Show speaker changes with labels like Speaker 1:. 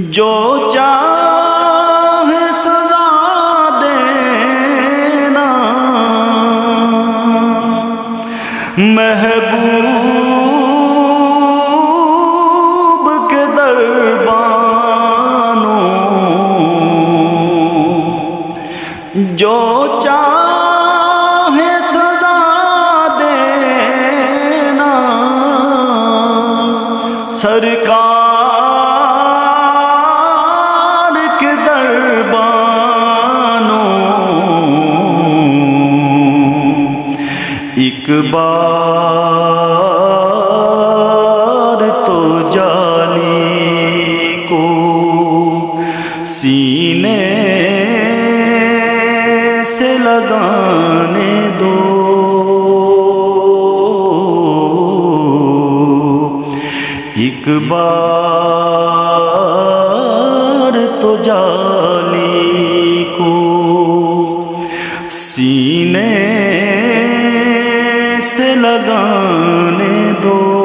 Speaker 1: جو چاہے سزا دینا محبوب کے دربانوں، جو چاہے سزا دینا سرکار کے دربانوں، ایک بار تو جالی کو سینے سے لگانے دو، ایک بار تو جالی کو سینے سے لگانے دو۔